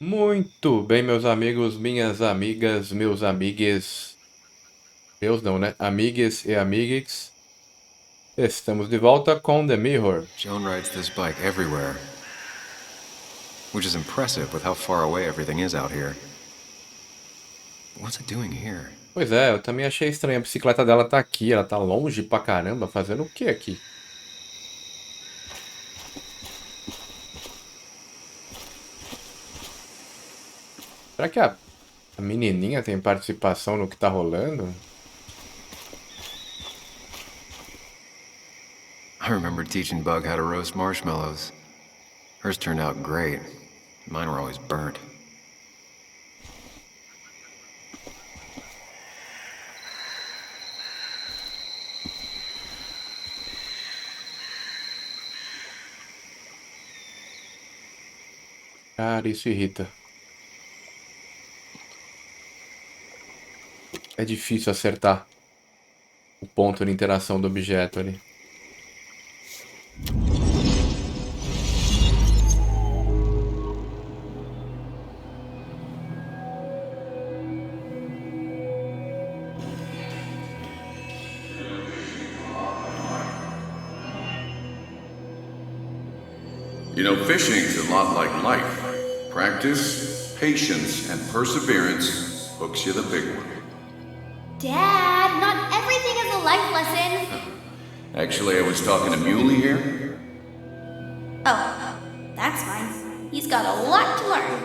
Muito bem, meus amigos, minhas amigas, meus amigues. Meus não, né? Amigues e amigues. Estamos de volta com The Mirror. Joan rides this bike everywhere, which is impressive with how far away everything is out here. What's it doing here? Pois é, eu também achei estranho. A bicicleta dela tá aqui, ela tá longe pra caramba. Fazendo o que aqui? Será que a menininha tem participação no que tá rolando? I remember teaching Bug how to roast marshmallows. Hers turned out great. Mine were always burnt. Cara, isso irrita. É difícil acertar o ponto de interação do objeto ali. You know, fishing's a lot like life. Practice, patience, and perseverance hooks you the big one. Dad, not everything is a life lesson. Actually, I was talking to Muley here. Oh, that's fine. He's got a lot to learn.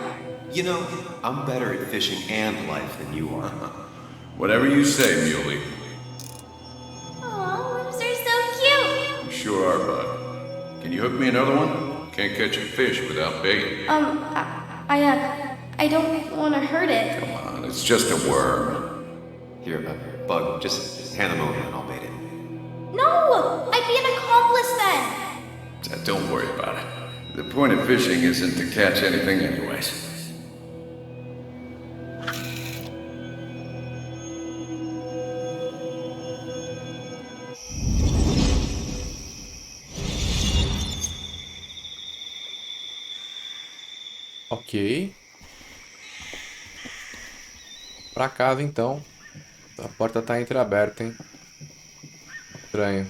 You know, I'm better at fishing and life than you are. Whatever you say, Muley. Aw, lips are so cute. You sure are, bud. Can you hook me another one? Can't catch a fish without bait. I don't want to hurt it. Come on, it's just a worm. Here, Bug, just hand them over and I'll bait it. No, I'd be an accomplice then. Don't worry about it. The point of fishing isn't to catch anything anyways. Ok. Pra casa, então. A porta tá entreaberta, hein? Estranho.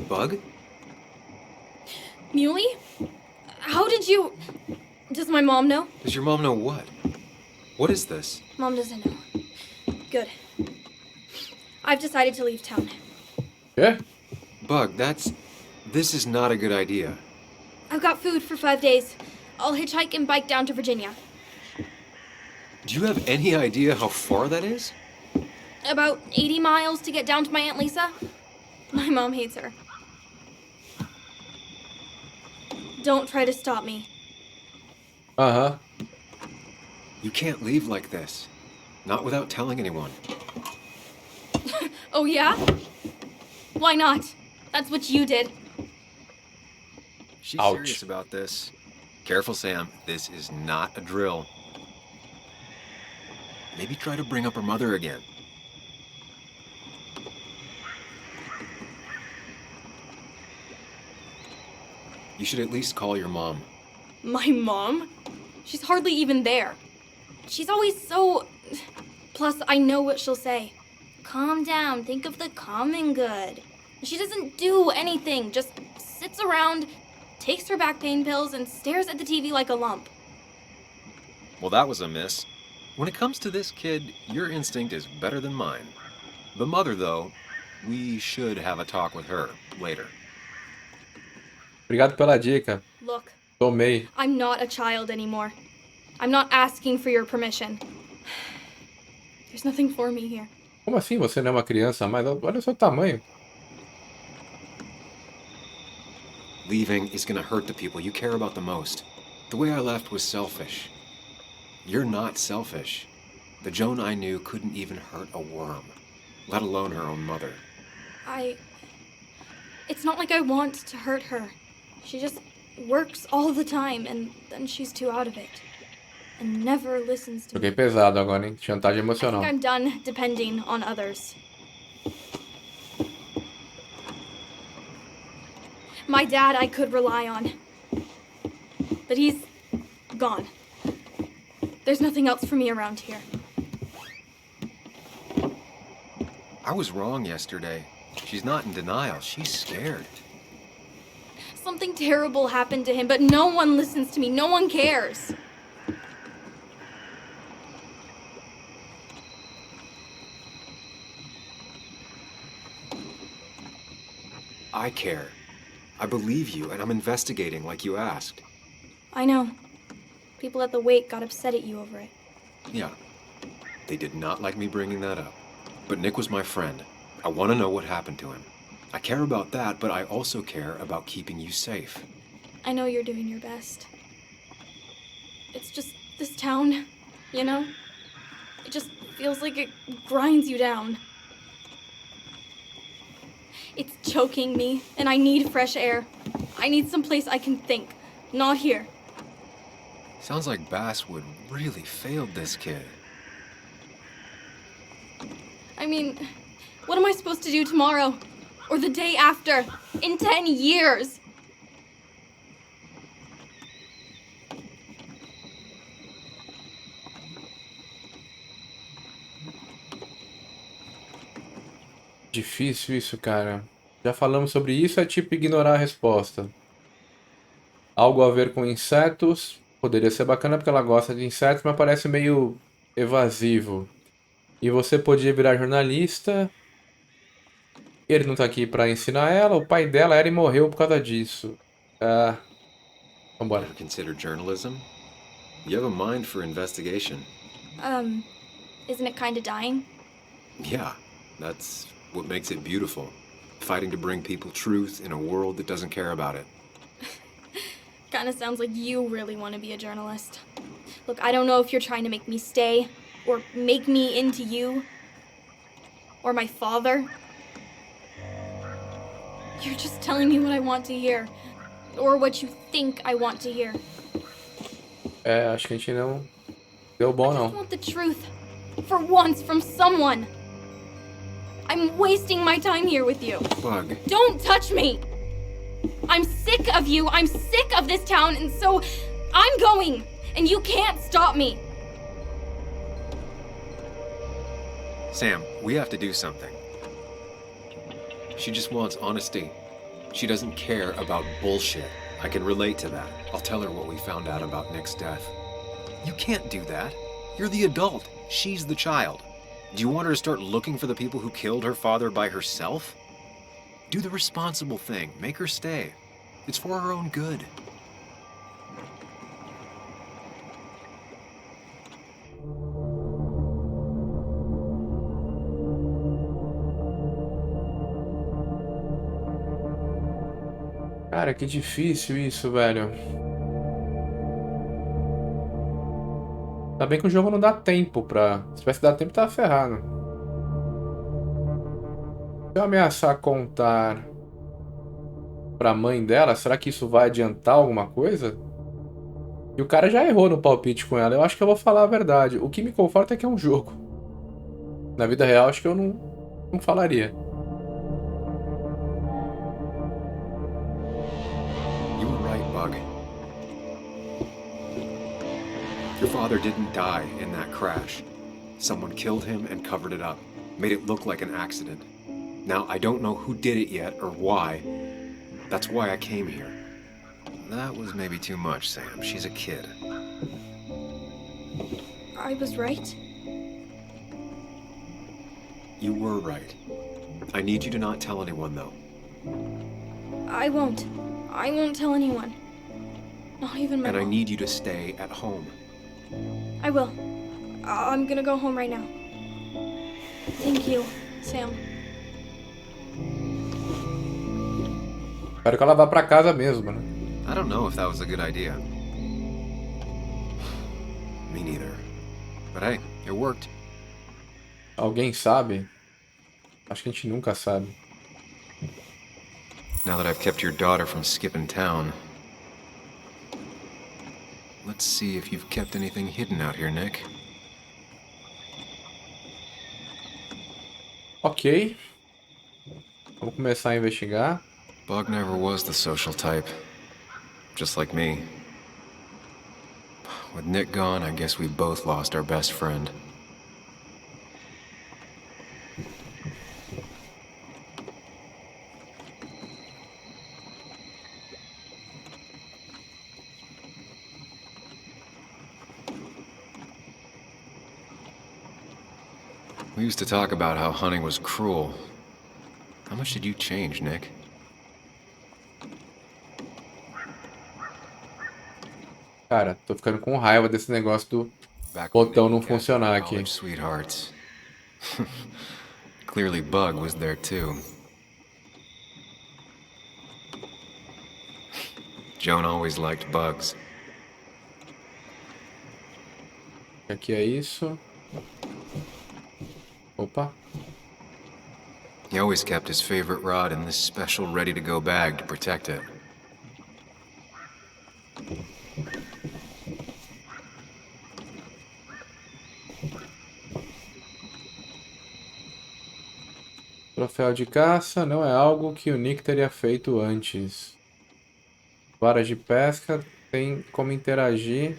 Bug? Muley? How did you... Does my mom know? Does your mom know what? What is this? Mom doesn't know. Good. I've decided to leave town. Quê? Bug, this is not a good idea. I've got food for 5 days. I'll hitchhike and bike down to Virginia. Do you have any idea how far that is? About 80 miles to get down to my Aunt Lisa. My mom hates her. Don't try to stop me. Aham. You can't leave like this. Not without telling anyone. Oh, yeah? Why not? That's what you did. She's Ouch. serious about this. Careful, Sam. This is not a drill. Maybe try to bring up her mother again. You should at least call your mom. My mom? She's hardly even there. She's always so... Plus, I know what she'll say. Calm down, think of the common good. She doesn't do anything, just sits around, takes her back pain pills, and stares at the TV like a lump. Well, that was a miss. When it comes to this kid, your instinct is better than mine. The mother, though, we should have a talk with her later. Obrigado pela dica. Look, Tomei. I'm not a child anymore. I'm not asking for your permission. There's nothing for me here. Como assim você não é uma criança mais? Olha o seu tamanho. Leaving is gonna hurt the people you care about the most. The way I left was selfish. You're not selfish. The Joan I knew couldn't even hurt a worm, let alone her own mother. It's not like I want to hurt her. She just works all the time, and then she's too out of it. And never listens to me. Joguei pesado agora, hein? Chantagem I emocional. think I'm done depending on others. My dad I could rely on. but he's gone. There's nothing else for me around here. I was wrong yesterday. She's not in denial. She's scared. Something terrible happened to him, but no one listens to me. No one cares. I care. I believe you, and I'm investigating like you asked. I know. People at the wake got upset at you over it. Yeah. They did not like me bringing that up. But Nick was my friend. I want to know what happened to him. I care about that, but I also care about keeping you safe. I know you're doing your best. It's just this town, you know? It just feels like it grinds you down. It's choking me, and I need fresh air. I need someplace I can think, not here. Sounds like Basswood really failed this kid. I mean, what am I supposed to do tomorrow? Or the day after? In 10 years? Difícil isso, cara. Já falamos sobre isso, é tipo ignorar a resposta. Algo a ver com insetos. Poderia ser bacana porque ela gosta de insetos, mas parece meio evasivo. E você podia virar jornalista. Ele não tá aqui pra ensinar ela. O pai dela era e morreu por causa disso. Vambora. Ever consider journalism? You have a mind for investigation. Isn't it kinda dying? Yeah, that's what makes it beautiful. Fighting to bring people truth in a world that doesn't care about it. Kinda sounds like you really want to be a journalist. Look, I don't know if you're trying to make me stay, or make me into you, or my father. You're just telling me what I want to hear, or what you think I want to hear. Acho que a gente não deu bom, I just não. want the truth, for once, from someone. I'm wasting my time here with you. Bug. Don't touch me! I'm sick of you, I'm sick of this town, and so I'm going, and you can't stop me. Sam, we have to do something. She just wants honesty. She doesn't care about bullshit. I can relate to that. I'll tell her what we found out about Nick's death. You can't do that. You're the adult. She's the child. Do you want her to start looking for the people who killed her father by herself? Do the responsible thing. Make her stay. It's for her own good. Cara, que difícil isso, velho. Ainda bem que o jogo não dá tempo pra... Se tivesse dado tempo, tava ferrado. Se eu ameaçar contar pra mãe dela, será que isso vai adiantar alguma coisa? E o cara já errou no palpite com ela. Eu acho que eu vou falar a verdade. O que me conforta é que é um jogo. Na vida real, acho que eu não falaria. You were right, Bug. Your father didn't die in that crash. Someone killed him and covered it up. Made it look like an accident. Now, I don't know who did it yet or why. That's why I came here. That was maybe too much, Sam. She's a kid. I was right. You were right. I need you to not tell anyone, though. I won't. I won't tell anyone. Not even my And I mom. need you to stay at home. I will. I'm gonna go home right now. Thank you, Sam. Espero que ela vá pra casa mesmo, né? I don't know if that was a good idea. Me neither. But hey, it worked. Alguém sabe? Acho que a gente nunca sabe. Now that I've kept your daughter from skipping town, let's see if you've kept anything hidden out here, Nick. Ok. Vamos começar a investigar. Bug never was the social type. Just like me. With Nick gone, I guess we both lost our best friend. We used to talk about how hunting was cruel. How much did you change, Nick? Cara, tô ficando com raiva desse negócio do Back when botão não we got funcionar aqui. college sweethearts. Clearly Bug was there too. Joan always liked bugs. Aqui é isso. Opa. He always kept his favorite rod in this special ready-to-go bag to protect it. Troféu de caça não é algo que o Nick teria feito antes. Vara de pesca tem como interagir.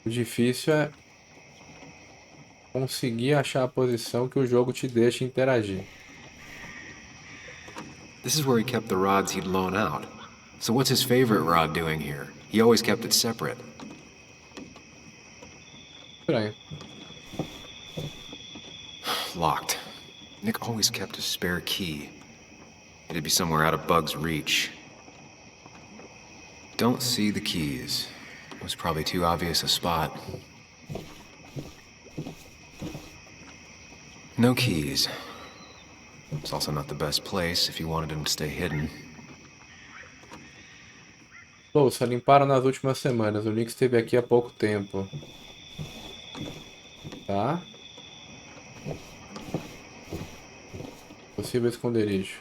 O difícil é conseguir achar a posição que o jogo te deixa interagir. This is where he kept the rods he'd loan out. So what's his favorite rod doing here? He always kept it separate. Estranho. Locked. Nick always kept a spare key. It'd be somewhere out of Bug's reach. Don't see the keys. It was probably too obvious a spot. No keys. It's also not the best place if you wanted him to stay hidden. Louça, limparam nas últimas semanas. O Nick esteve aqui há pouco tempo. Tá? Possível esconderijo.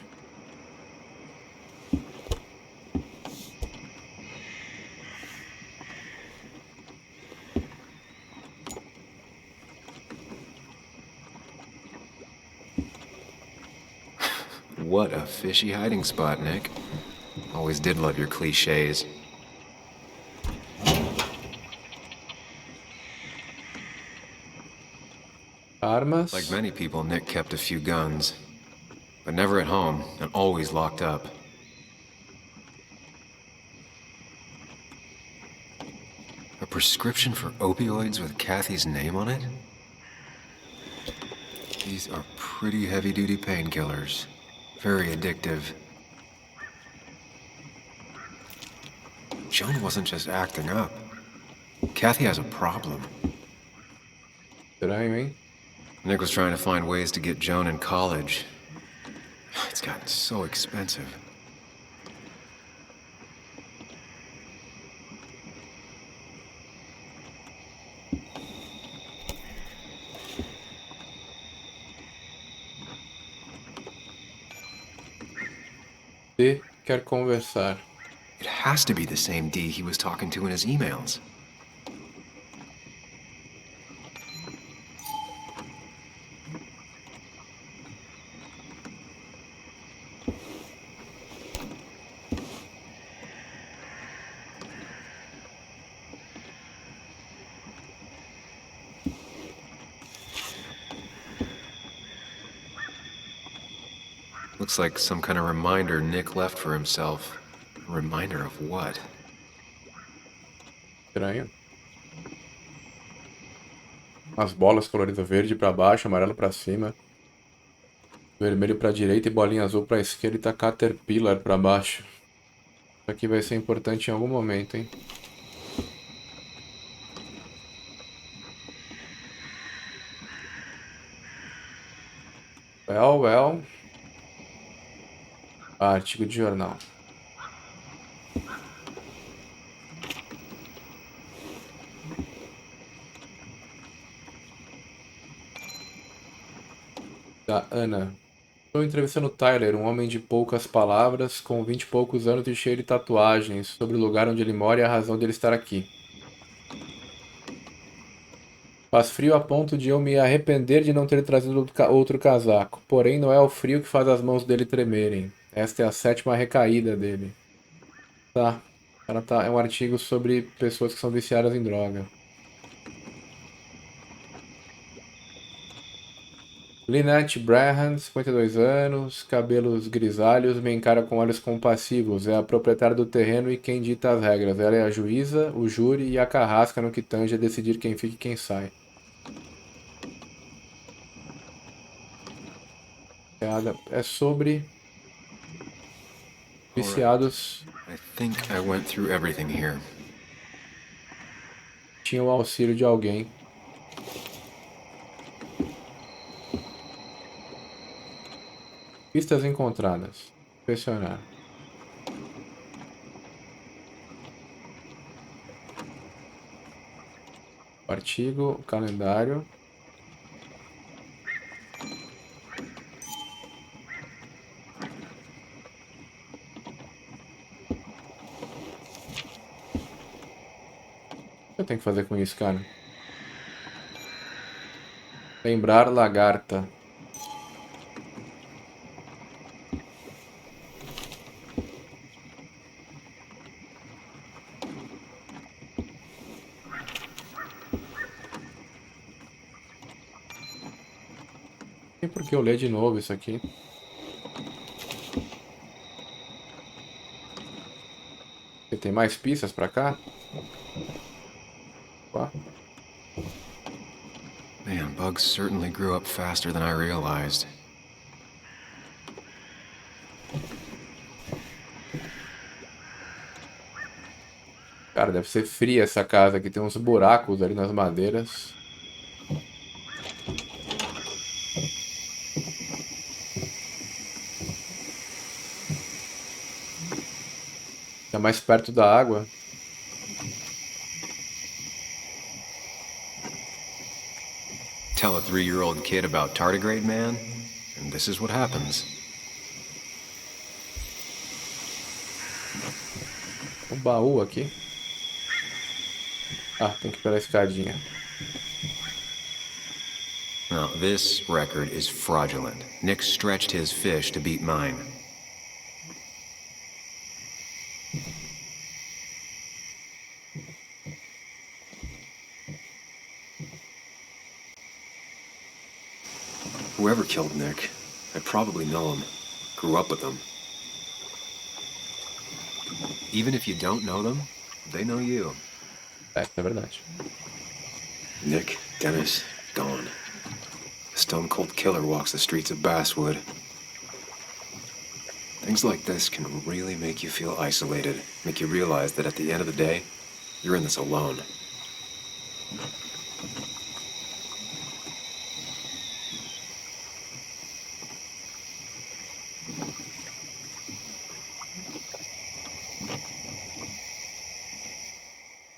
What a fishy hiding spot, Nick. Always did love your cliches. Armas. Like many people, Nick kept a few guns. But never at home, and always locked up. A prescription for opioids with Kathy's name on it? These are pretty heavy-duty painkillers. Very addictive. Joan wasn't just acting up. Kathy has a problem. Estranho, hein? Nick was trying to find ways to get Joan in college. It's gotten so expensive. D quer conversar. It has to be the same D he was talking to in his emails. Looks like some kind of reminder Nick left for himself. A reminder of what? Estranho. As bolas coloridas verde pra baixo, amarelo pra cima. Vermelho pra direita e bolinha azul pra esquerda e tá Caterpillar pra baixo. Isso aqui vai ser importante em algum momento, hein? Well. Artigo de jornal. Da Ana. Estou entrevistando Tyler, um homem de poucas palavras, com 20 e poucos anos e cheio de tatuagens, sobre o lugar onde ele mora e a razão dele estar aqui. Faz frio a ponto de eu me arrepender de não ter trazido outro casaco. Porém, não é o frio que faz as mãos dele tremerem. Esta é a 7ª recaída dele. Tá. É um artigo sobre pessoas que são viciadas em droga. Lynette Braham, 52 anos, cabelos grisalhos, me encara com olhos compassivos. É a proprietária do terreno e quem dita as regras. Ela é a juíza, o júri e a carrasca no que tange a decidir quem fica e quem sai. É sobre All right. viciados. I think I went through everything here. Tinham o auxílio de alguém. Pistas encontradas. Pressionar. O artigo, o calendário. O que eu tenho que fazer com isso, cara? Lembrar lagarta. Tem por que eu ler de novo isso aqui? Você tem mais pistas pra cá? Opa. Man, bugs certainly grew up faster than I realized. Cara, deve ser fria essa casa aqui. Tem uns buracos ali nas madeiras. Tá mais perto da água. Tell a 3-year-old kid about tardigrade man, and this is what happens. Um baú aqui. Ah, tem que ir pela escadinha. Now, this record is fraudulent. Nick stretched his fish to beat mine. Whoever killed Nick, I probably know him. Grew up with him. Even if you don't know them, they know you. É verdade. Nick, Dennis, gone. A stone-cold killer walks the streets of Basswood. Things like this can really make you feel isolated, make you realize that at the end of the day, you're in this alone.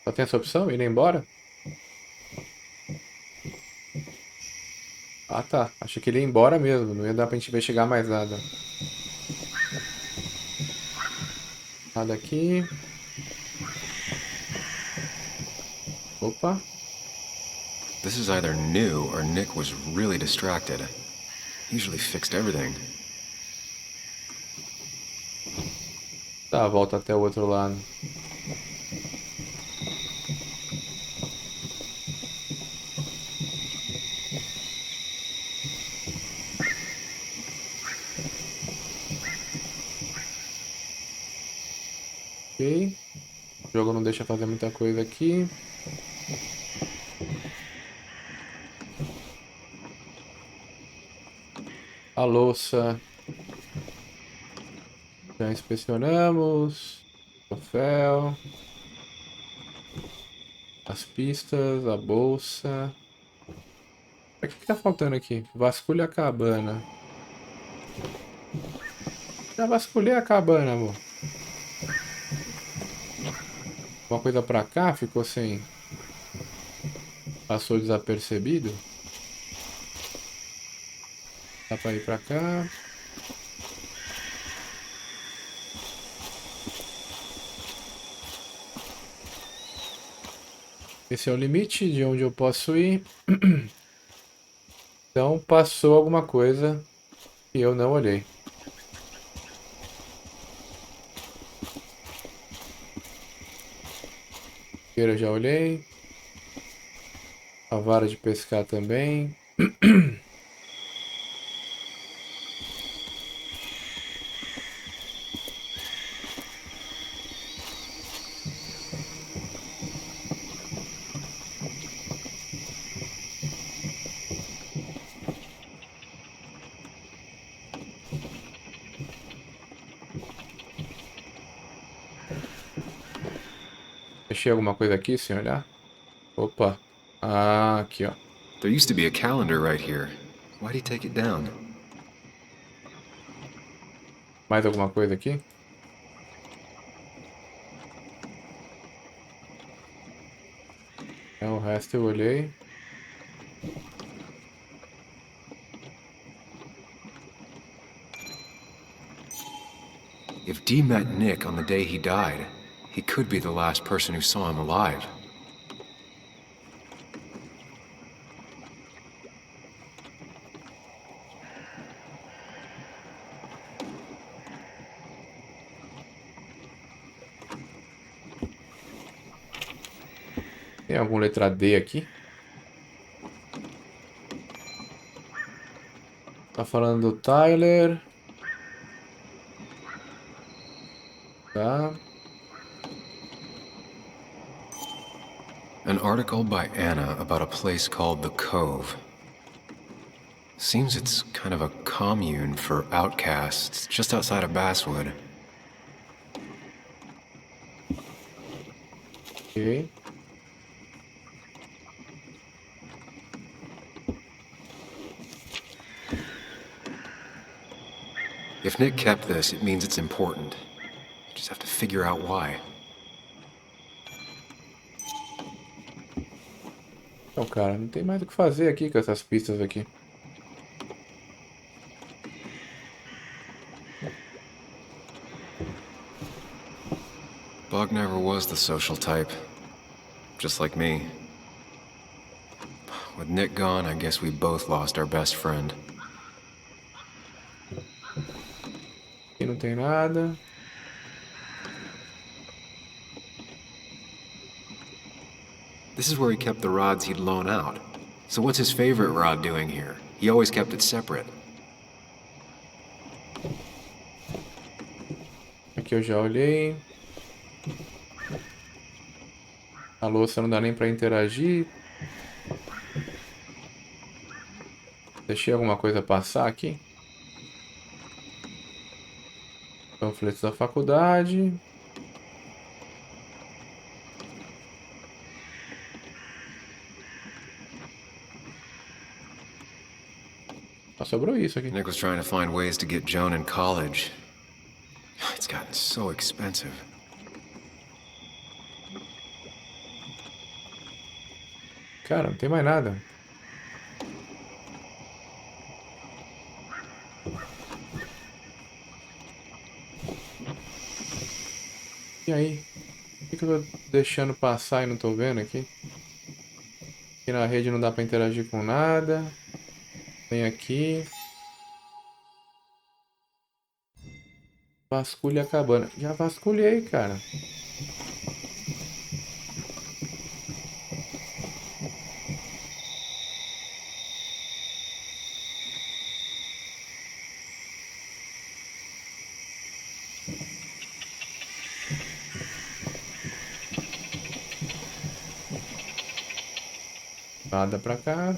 Só tem essa opção? Ir embora? Ah, tá. Achei que ele ia embora mesmo. Não ia dar pra gente investigar mais nada. Nada aqui. Opa. This is either new or Nick was really distracted. He usually fixed everything. Tá, volta até o outro lado. Ok. O jogo não deixa fazer muita coisa aqui. A louça. Já inspecionamos. Troféu. As pistas, a bolsa. O que tá faltando aqui? Vasculha a cabana. Já vasculhei a cabana, amor. Uma coisa pra cá ficou sem... Passou desapercebido. Dá pra ir pra cá. Esse é o limite de onde eu posso ir. Então passou alguma coisa que eu não olhei. Eu já olhei. A vara de pescar também. Achei alguma coisa aqui, sem olhar? Opa. Ah, aqui, ó. There used to be a calendar right here. Why'd he take it down? Mais alguma coisa aqui? É, o resto eu olhei. If Dee met Nick on the day he died, he could be the last person who saw him alive. Tem algum letra D aqui? Tá falando do Tyler. Tá. An article by Anna about a place called The Cove. Seems it's kind of a commune for outcasts just outside of Basswood. Ok. If Nick kept this, it means it's important. Just have to figure out why. Então, cara, não tem mais o que fazer aqui com essas pistas aqui. Bug never was the social type. Just like me. With Nick gone, I guess we both lost our best friend. Aqui não tem nada. This is where he kept the rods he'd loan out. So what's his favorite rod doing here? He always kept it separate. Aqui eu já olhei. A louça não dá nem pra interagir. Deixei alguma coisa passar aqui. Panfletos da faculdade. Só sobrou isso aqui. Nick was trying to find ways to get Joan in college. It's gotten so expensive. Cara, não tem mais nada. E aí? Por que eu tô deixando passar e não tô vendo aqui? Aqui na rede não dá pra interagir com nada. Tem aqui. Vasculha a cabana. Já vasculhei, cara. Nada pra cá.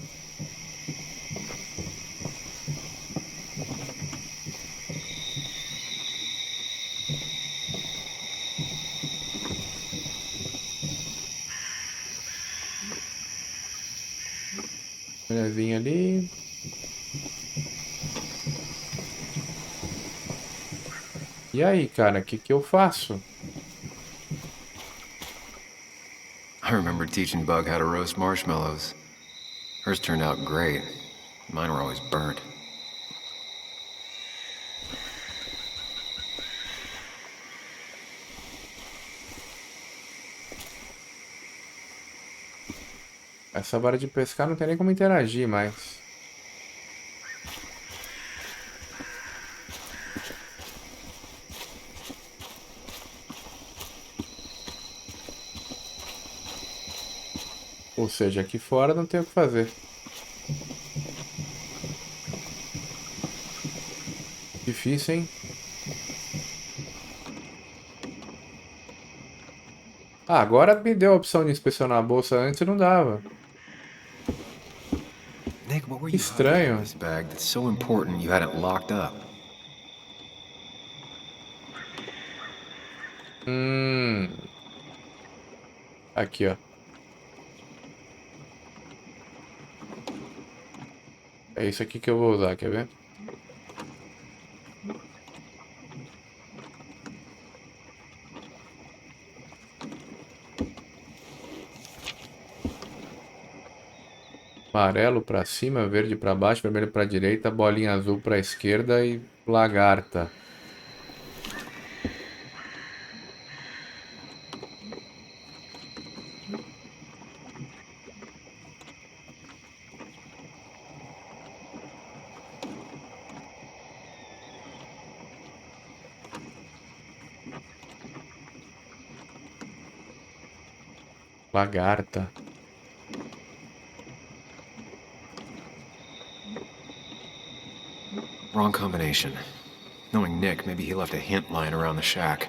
Mulherzinha ali. E aí, cara, o que que eu faço? I remember teaching Bug how to roast marshmallows. Hers turned out great. Mine were always burnt. Essa vara de pescar não tem nem como interagir mais. Ou seja, aqui fora não tem o que fazer. Difícil, hein? Ah, agora me deu a opção de inspecionar a bolsa, antes não dava. Nick, what were Que you hiding in estranho. this bag that's so important you had it locked up? Aqui, ó. É isso aqui que eu vou usar, quer ver? Amarelo pra cima, verde pra baixo, vermelho pra direita, bolinha azul pra esquerda e lagarta. Lagarta. Wrong combination. Knowing Nick, maybe he left a hint lying around the shack.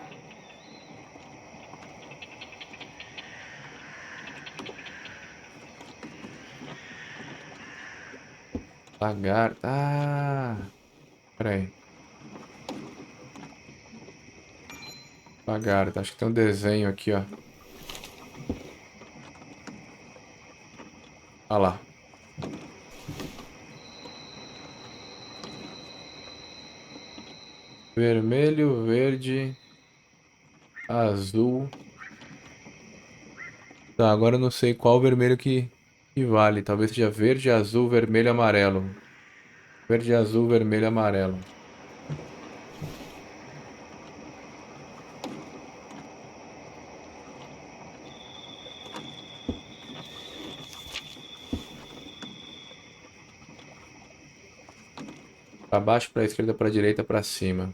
Lagarta. Ah! Pera aí. Lagarta. Acho que tem um desenho aqui, ó. Olha lá. Vermelho, verde, azul. Tá, agora eu não sei qual vermelho que vale. Talvez seja verde, azul, vermelho, amarelo. Verde, azul, vermelho, amarelo. Pra baixo, pra esquerda, pra direita, pra cima.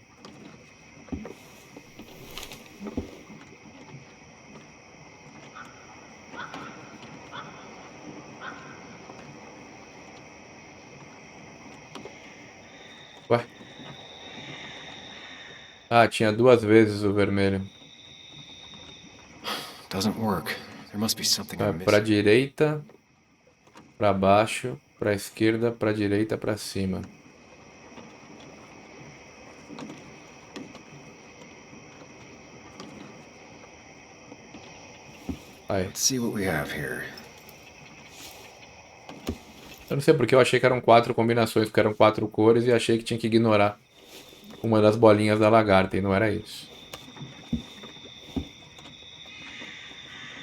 Ué? Ah, tinha duas vezes o vermelho. Doesn't work. There must be something É, I'm pra missing. direita, pra baixo, pra esquerda, pra direita, pra cima. Aí. Let's see what we have here. Eu não sei porque eu achei que eram 4 combinações, porque eram 4 cores e achei que tinha que ignorar uma das bolinhas da lagarta, e não era isso.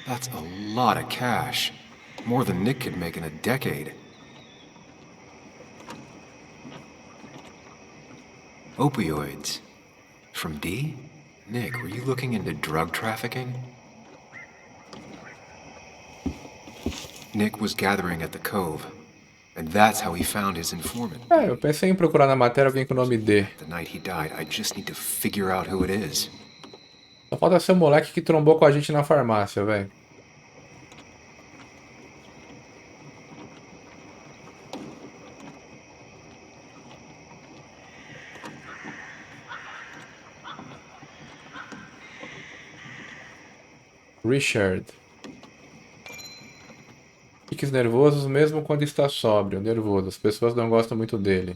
That's a lot of cash. More than Nick could make in a decade. Opioids. From D? Nick, were you looking into drug trafficking? Nick was gathering at the Cove, and that's how he found his informant. É, eu pensei em procurar na matéria alguém com o nome D. The night he died, I just need to figure out who it is. Só falta ser o moleque que trombou com a gente na farmácia, velho. Richard. Fiques nervosos mesmo quando está sóbrio. Nervoso. As pessoas não gostam muito dele.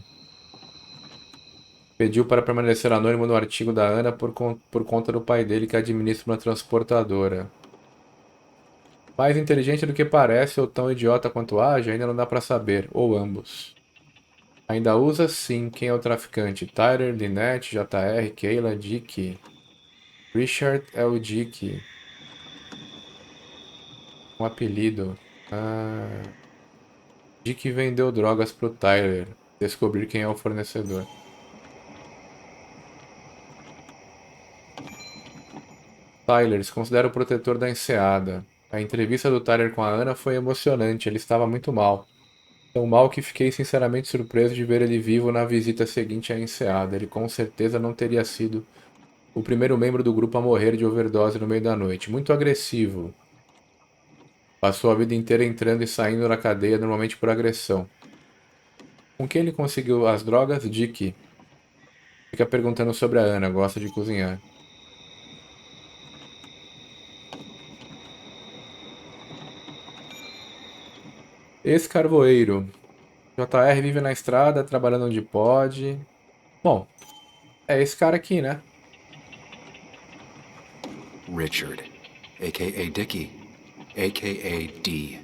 Pediu para permanecer anônimo no artigo da Ana por conta do pai dele que administra uma transportadora. Mais inteligente do que parece ou tão idiota quanto age, ainda não dá para saber. Ou ambos. Ainda usa sim. Quem é o traficante? Tyler, Lynette, JR, Kayla, Dick. Richard é o Dick. Um apelido. Ah. Dick vendeu drogas pro Tyler. Descobrir quem é o fornecedor. Tyler se considera o protetor da Enseada. A entrevista do Tyler com a Ana foi emocionante. Ele estava muito mal. Tão mal que fiquei sinceramente surpreso de ver ele vivo na visita seguinte à Enseada. Ele com certeza não teria sido o primeiro membro do grupo a morrer de overdose no meio da noite. Muito agressivo. Passou a vida inteira entrando e saindo da cadeia, normalmente por agressão. Com quem ele conseguiu as drogas? Dick. Fica perguntando sobre a Ana, gosta de cozinhar. Ex-carvoeiro. JR vive na estrada, trabalhando onde pode. Bom, é esse cara aqui, né? Richard, a.k.a. Dickie, a.k.a. D.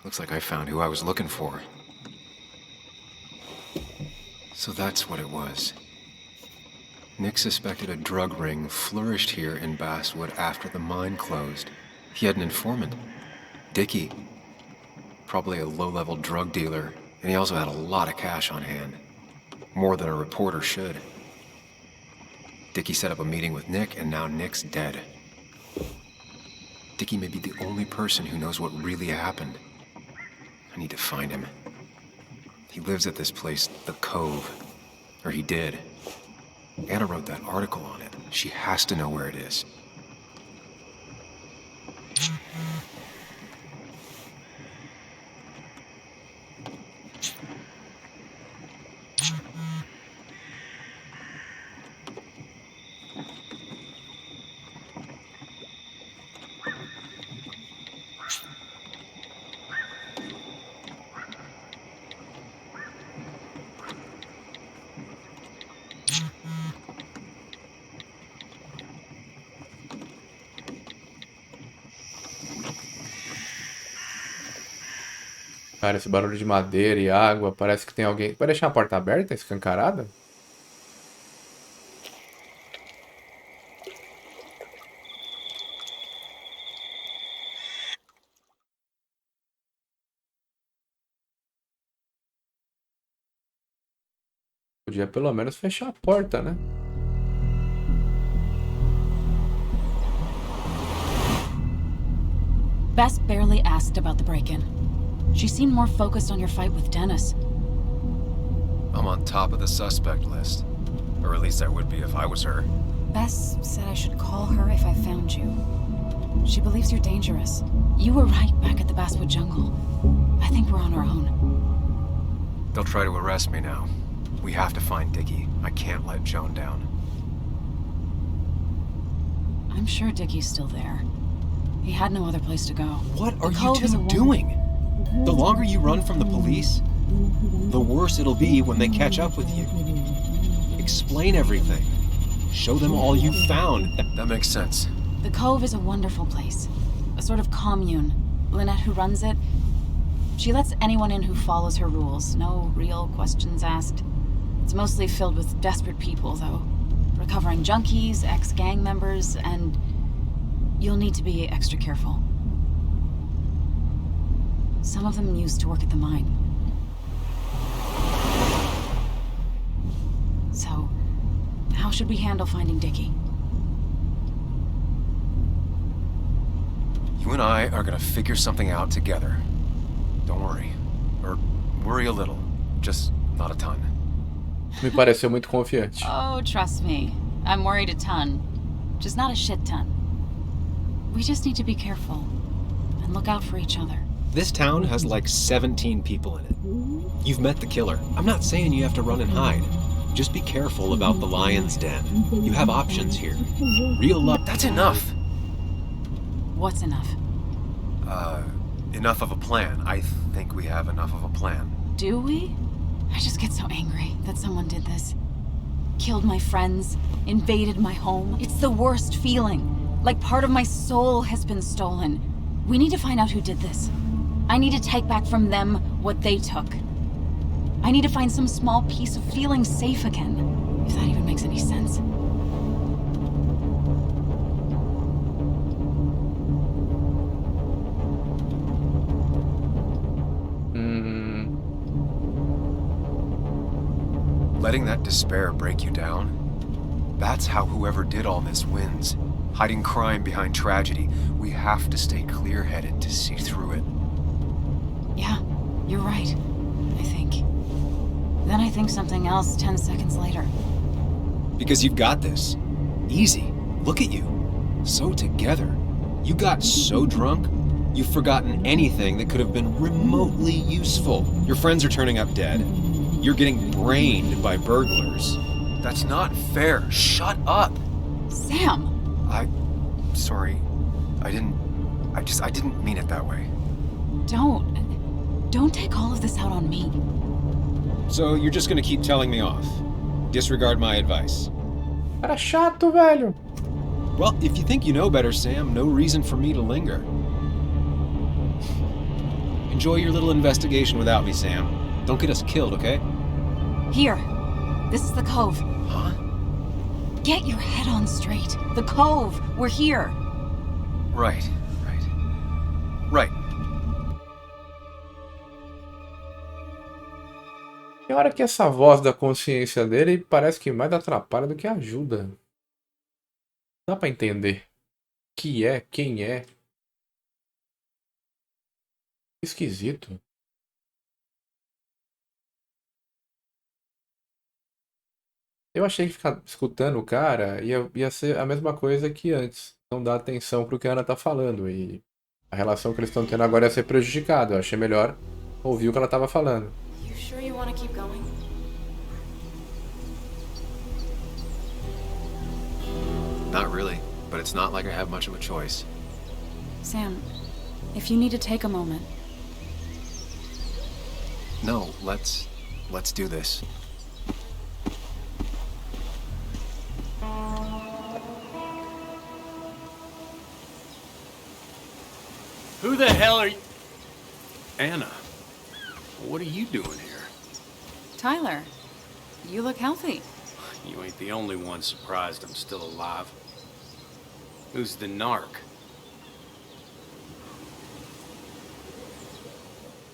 Looks like I found who I was looking for. So that's what it was. Nick suspected a drug ring flourished here in Basswood after the mine closed. He had an informant, Dickie. Probably a low-level drug dealer, and he also had a lot of cash on hand. More than a reporter should. Dickie set up a meeting with Nick, and now Nick's dead. Dickie may be the only person who knows what really happened. I need to find him. He lives at this place, The Cove. Or he did. Anna wrote that article on it. She has to know where it is. Cara, esse barulho de madeira e água, parece que tem alguém... Vai deixar a porta aberta, escancarada? Podia pelo menos fechar a porta, né? Bess barely asked about the break-in. She seemed more focused on your fight with Dennis. I'm on top of the suspect list. Or at least I would be if I was her. Bess said I should call her if I found you. She believes you're dangerous. You were right back at the Basswood jungle. I think we're on our own. They'll try to arrest me now. We have to find Dickie. I can't let Joan down. I'm sure Dickie's still there. He had no other place to go. What are The you Cove is a two woman. doing? The longer you run from the police, the worse it'll be when they catch up with you. Explain everything. Show them all you found. That makes sense. The Cove is a wonderful place. A sort of commune. Lynette, who runs it, she lets anyone in who follows her rules. No real questions asked. It's mostly filled with desperate people, though. Recovering junkies, ex-gang members, and you'll need to be extra careful. Some of them used to work at the mine. So, how should we handle finding Dickie? You and I are gonna figure something out together. Don't worry. Or worry a little. Just not a ton. Me pareceu muito confiante. Oh, trust me. I'm worried a ton. Just not a shit ton. We just need to be careful. And look out for each other. This town has like 17 people in it. You've met the killer. I'm not saying you have to run and hide. Just be careful about the lion's den. You have options here. Real luck. That's enough! What's enough? Enough of a plan. I think we have enough of a plan. Do we? I just get so angry that someone did this. Killed my friends, invaded my home. It's the worst feeling. Like part of my soul has been stolen. We need to find out who did this. I need to take back from them what they took. I need to find some small piece of feeling safe again, if that even makes any sense. Letting that despair break you down? That's how whoever did all this wins. Hiding crime behind tragedy. We have to stay clear-headed to see through it. Yeah, you're right, I think. Then I think something else 10 seconds later. Because you've got this. Easy. Look at you. So together. You got so drunk, You've forgotten anything that could have been remotely useful. Your friends are turning up dead. You're getting brained by burglars. That's not fair. Shut up! Sam! Sorry. I didn't mean it that way. Don't take all of this out on me. So you're just gonna keep telling me off? Disregard my advice? Cara chato, velho. Well, if you think you know better, Sam, no reason for me to linger. Enjoy your little investigation without me, Sam. Don't get us killed, okay? Here. This is the cove. Huh? Get your head on straight. The cove. We're here. Right. Right. Tem hora que essa voz da consciência dele parece que mais atrapalha do que ajuda. Dá pra entender. Que é, quem é. Esquisito. Eu achei que ficar escutando o cara ia ser a mesma coisa que antes. Não dar atenção pro que a Ana tá falando. E a relação que eles estão tendo agora ia ser prejudicada. Eu achei melhor ouvir o que ela tava falando. You sure you want to keep going? Not really, but it's not like I have much of a choice. Sam, if you need to take a moment. No, let's do this. Who the hell are you? Anna, what are you doing here? Tyler, you look healthy. You ain't the only one surprised I'm still alive. Who's the narc?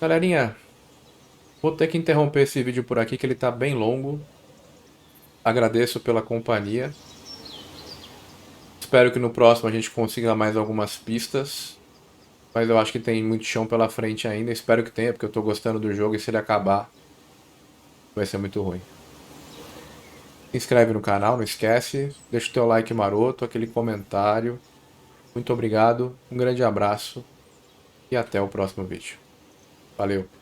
Galerinha, vou ter que interromper esse vídeo por aqui, que ele tá bem longo. Agradeço pela companhia. Espero que no próximo a gente consiga mais algumas pistas. Mas eu acho que tem muito chão pela frente ainda. Espero que tenha, porque eu tô gostando do jogo e se ele acabar, vai ser muito ruim. Se inscreve no canal, não esquece. Deixa o teu like maroto, aquele comentário. Muito obrigado, um grande abraço e até o próximo vídeo. Valeu!